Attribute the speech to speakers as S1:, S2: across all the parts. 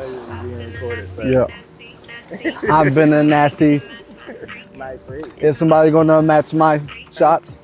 S1: know you're being recorded, so.
S2: Yeah. I've been a nasty.
S1: My freak.
S2: Is somebody gonna match my shots?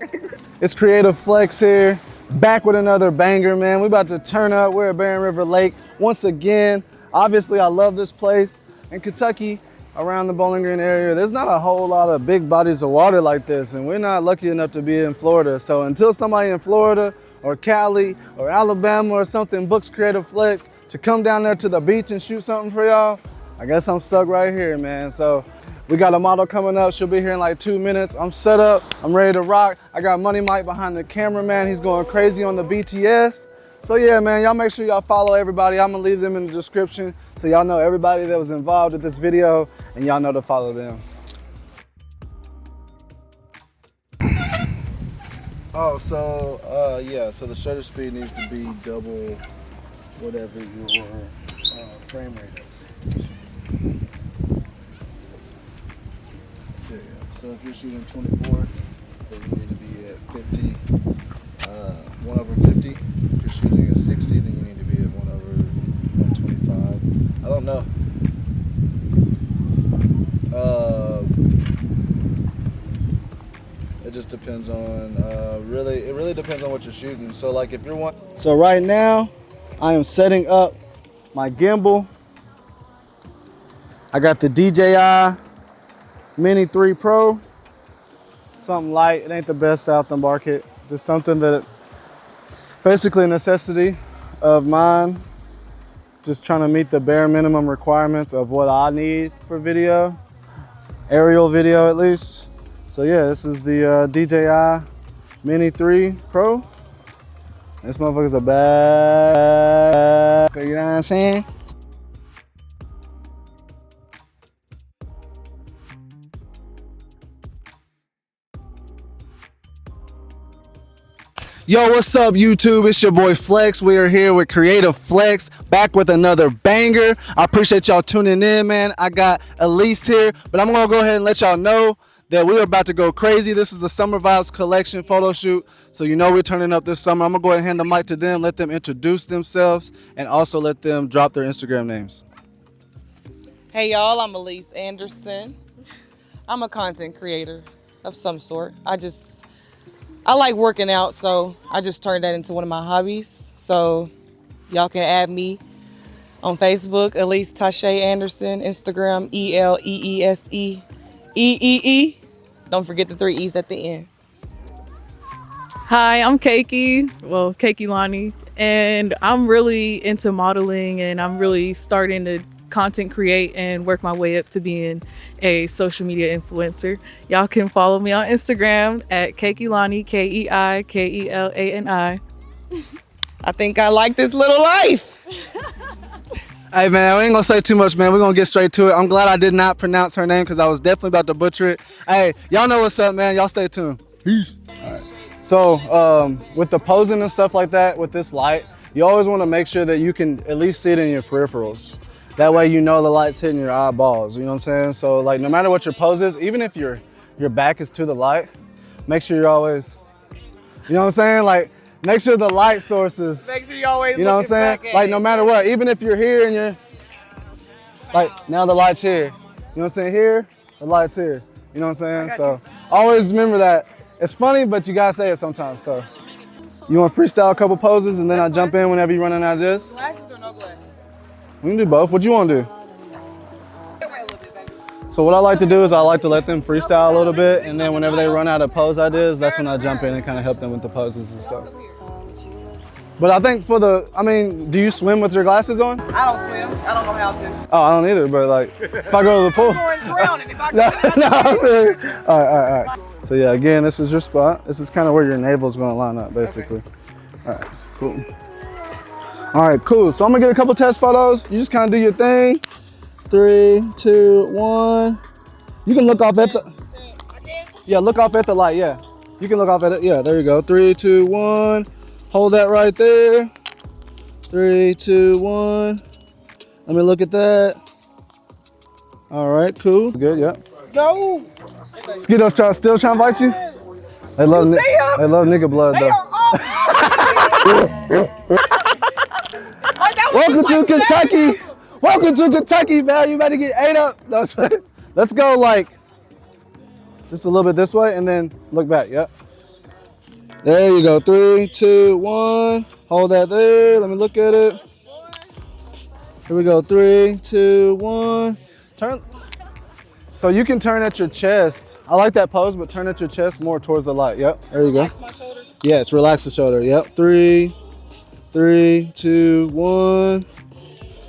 S2: It's Creative Flex here, back with another banger, man. We about to turn up. We're at Barren River Lake once again. Obviously, I love this place. In Kentucky, around the Bowling Green area, there's not a whole lot of big bodies of water like this, and we're not lucky enough to be in Florida. So until somebody in Florida or Cali or Alabama or something books Creative Flex to come down there to the beach and shoot something for y'all, I guess I'm stuck right here, man. So we got a model coming up. She'll be here in like 2 minutes. I'm set up, I'm ready to rock. I got Money Mike behind the camera, man. He's going crazy on the BTS. So yeah, man, y'all make sure y'all follow everybody. I'm gonna leave them in the description so y'all know everybody that was involved with this video and y'all know to follow them. Oh, so yeah, so the shutter speed needs to be double whatever your frame rate is. So if you're shooting 24, then you need to be at 50, 1/50. If you're shooting at 60, then you need to be at 1/125. I don't know. It just depends on, it really depends on what you're shooting. So like if you're so right now, I am setting up my gimbal. I got the DJI Mini 3 Pro, something light. It ain't the best out the market. Just something that, basically a necessity of mine. Just trying to meet the bare minimum requirements of what I need for video, aerial video at least. So yeah, this is the DJI Mini 3 Pro. This motherfucker's a bad, you know what I'm saying? Yo, what's up YouTube? It's your boy Flex. We are here with Creative Flex, back with another banger. I appreciate y'all tuning in, man. I got Eleese here, but I'm gonna go ahead and let y'all know that we're about to go crazy. This is the Summer Vibes Collection photo shoot. So you know we're turning up this summer. I'm gonna go ahead and hand the mic to them, let them introduce themselves, and also let them drop their Instagram names.
S3: Hey y'all, I'm Eleese Anderson. I'm a content creator of some sort. I like working out, so I just turned that into one of my hobbies. So y'all can add me on Facebook, Eleese Tashay Anderson, Instagram, ELEESE EEE. Don't forget the 3 E's at the end.
S4: Hi, I'm Keiki, well, Keiki Lani, and I'm really into modeling, and I'm really starting to content create and work my way up to being a social media influencer. Y'all can follow me on Instagram at Keikilani, KEIKELANI.
S3: I think I like this little life.
S2: Hey man, we ain't gonna say too much, man. We're gonna get straight to it. I'm glad I did not pronounce her name because I was definitely about to butcher it. Hey, y'all know what's up, man. Y'all stay tuned. Peace. All right. So with the posing and stuff like that, with this light, you always wanna make sure that you can at least see it in your peripherals. That way you know the light's hitting your eyeballs, you know what I'm saying? So like no matter what your pose is, even if your back is to the light, make sure you're always, you know what I'm saying? Like make sure the light sources,
S3: Make sure you always,
S2: you know what I'm saying? Like no matter what, even if you're here and you're, like now the light's here. You know what I'm saying? Here, the light's here. You know what I'm saying? So always remember that. It's funny, but you gotta say it sometimes, so. You wanna freestyle a couple poses and then I jump in whenever you're running out of this?
S3: Glasses or no glasses?
S2: We can do both. What you want to do? So what I like to do is I like to let them freestyle a little bit, and then whenever they run out of pose ideas, that's when I jump in and kind of help them with the poses and stuff. But I think do you swim with your glasses on?
S3: I don't swim. I don't know how to.
S2: Oh, I don't either, but like, if I go to the pool.
S3: I'm going drowning if I go.
S2: All right. So yeah, again, this is your spot. This is kind of where your navel's gonna line up, basically. All right, cool. All right, cool. So I'm gonna get a couple test photos. You just kind of do your thing. 3, 2, 1. You can look off at the, look off at the light, yeah. You can look off at it, yeah, there you go. 3, 2, 1. Hold that right there. 3, 2, 1. Let me look at that. All right, cool. Good, yeah.
S3: No.
S2: Mosquitoes still trying to bite you? They love nigga blood though. Welcome to Kentucky. Welcome to Kentucky, man. You about to get ate up. Let's go like just a little bit this way and then look back. Yep. There you go. 3, 2, 1. Hold that there. Let me look at it. Here we go. 3, 2, 1. Turn. So you can turn at your chest. I like that pose, but turn at your chest more towards the light. Yep. There you go.
S3: Relax my shoulders.
S2: Yes, relax the shoulder. Yep. 3, 2, 1.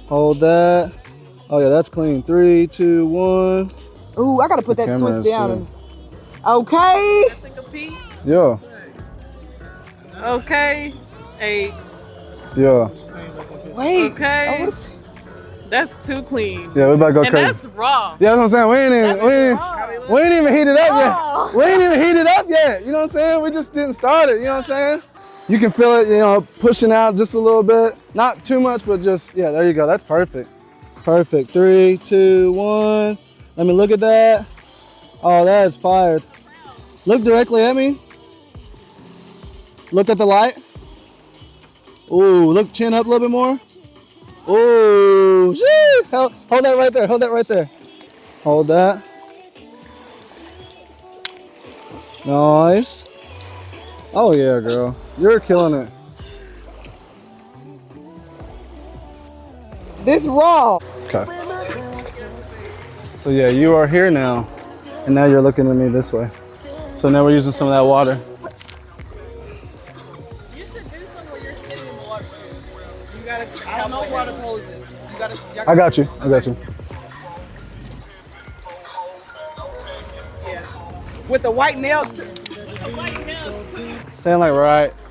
S2: Hold that. Oh yeah, that's clean. 3, 2, 1.
S3: Ooh, I gotta put that
S2: Camera
S3: twist
S2: is
S3: down.
S2: too.
S3: Okay.
S4: Take a peek.
S2: Yeah.
S4: Okay. 8.
S2: Yeah.
S3: Wait.
S4: Okay. That's too clean.
S2: Yeah, we about to go
S4: And
S2: crazy.
S4: that's raw.
S2: Yeah, that's what I'm saying. We ain't even heated up yet.
S4: Oh.
S2: We ain't even heated up yet. You know what I'm saying? We just didn't start it. You know what I'm saying? You can feel it, you know, pushing out just a little bit. Not too much, but just, yeah, there you go. That's perfect. Perfect. 3, 2, 1. Let me look at that. Oh, that is fire. Look directly at me. Look at the light. Ooh, look, chin up a little bit more. Ooh, shit. Hold that right there. Hold that right there. Hold that. Nice. Oh yeah, girl. You're killing it.
S3: This raw.
S2: Okay. So yeah, you are here now. And now you're looking at me this way. So now we're using some of that water.
S4: You should do some where you're sitting in the water.
S3: You gotta. I don't know water poses. You gotta.
S2: I got you. I got you.
S3: Yeah. With the white nails.
S2: Stand like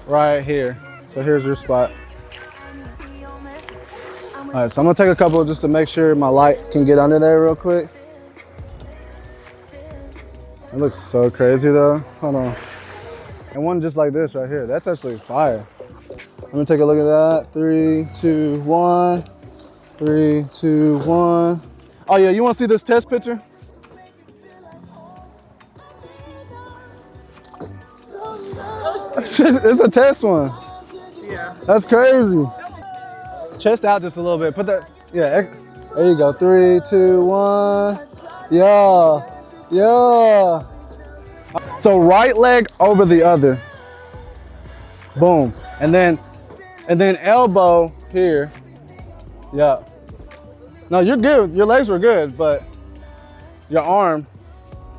S2: right here. So here's your spot. All right, so I'm gonna take a couple just to make sure my light can get under there real quick. It looks so crazy though. Hold on. And one just like this right here. That's actually fire. Let me take a look at that. 3, 2, 1. 3, 2, 1. Oh yeah, you wanna see this test picture? It's a test one.
S3: Yeah.
S2: That's crazy. Chest out just a little bit. Put that, yeah, there you go. 3, 2, 1. Yeah, yeah. So right leg over the other. Boom. And then elbow here. Yeah. No, you're good. Your legs were good, but your arm.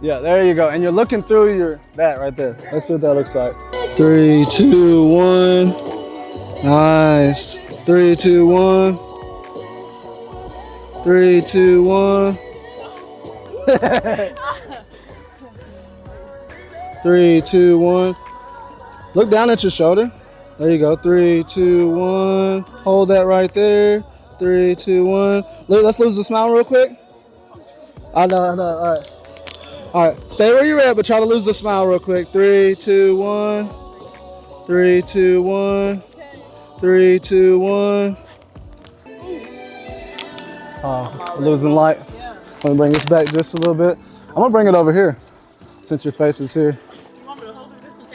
S2: Yeah, there you go. And you're looking through that right there. Let's see what that looks like. 3, 2, 1. Nice. 3, 2, 1. 3, 2, 1. 3, 2, 1. Look down at your shoulder. There you go. 3, 2, 1. Hold that right there. 3, 2, 1. Let's lose the smile real quick. I know. All right. All right. Stay where you're at, but try to lose the smile real quick. 3, 2, 1. 3, 2, 1. 3, 2, 1. Oh, losing light. Let me bring this back just a little bit. I'm gonna bring it over here since your face is here.
S4: You want me to hold it just in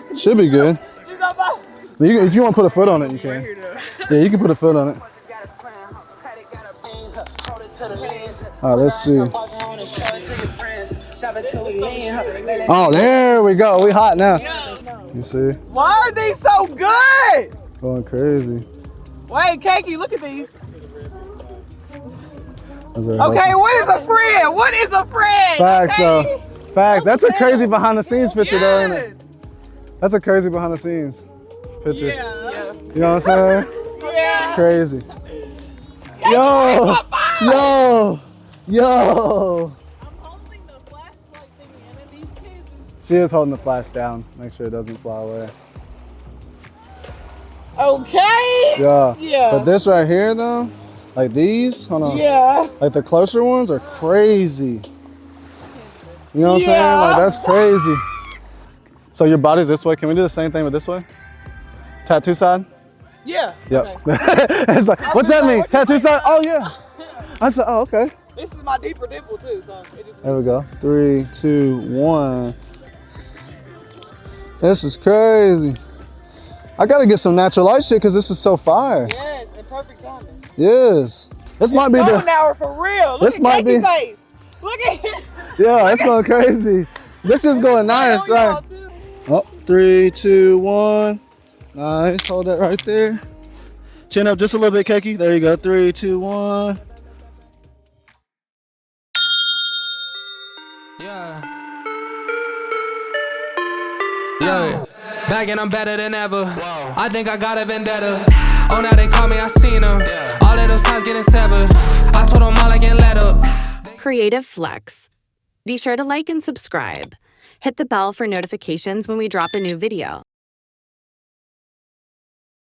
S4: case?
S2: Should be good. If you want to put a foot on it, you can. Yeah, you can put a foot on it. All right, let's see. Oh, there we go. We hot now. You see?
S3: Why are they so good?
S2: Going crazy.
S3: Wait, Keiki, look at these.
S2: Okay,
S3: What is a friend? What is a friend?
S2: Facts
S3: Okay?
S2: though. Facts. That's a crazy behind the scenes picture though, isn't
S3: Yes.
S2: it? That's a crazy behind the scenes picture.
S3: Yeah.
S2: You know what I'm saying?
S3: Yeah.
S2: Crazy. Yo! Yo! Yo!
S4: I'm holding the flashlight thing and these kids.
S2: She is holding the flash down. Make sure it doesn't fly away.
S3: Okay.
S2: Yeah.
S3: Yeah.
S2: But this right here though, like these, hold on.
S3: Yeah.
S2: Like the closer ones are crazy. You know what I'm saying?
S3: Yeah.
S2: Like that's crazy. So your body's this way. Can we do the same thing with this way? Tattoo side?
S3: Yeah.
S2: Yep.
S3: Okay.
S2: It's like, what's that mean? Tattoo side? Oh yeah. I said, oh okay.
S3: This is my deeper dimple too, so it just.
S2: There we go. 3, 2, 1. This is crazy. I gotta get some natural light shit because this is so fire.
S3: Yes, and perfect timing.
S2: Yes. This might be
S3: Golden
S2: the.
S3: hour for real. Look
S2: This
S3: at
S2: might
S3: Kake's
S2: be-
S3: face. Look at his.
S2: Yeah, it's going crazy. This is going nice, right? Oh, 3, 2, 1. Nice. Hold that right there. Chin up just a little bit, Keiki. There you go. 3, 2, 1.
S5: Yeah. Look, back and I'm better than ever. I think I got a vendetta. Oh, now they call me, I seen them. All of those times getting severed. I told them all I can let up.
S6: Creative Flex. Be sure to like and subscribe. Hit the bell for notifications when we drop a new video.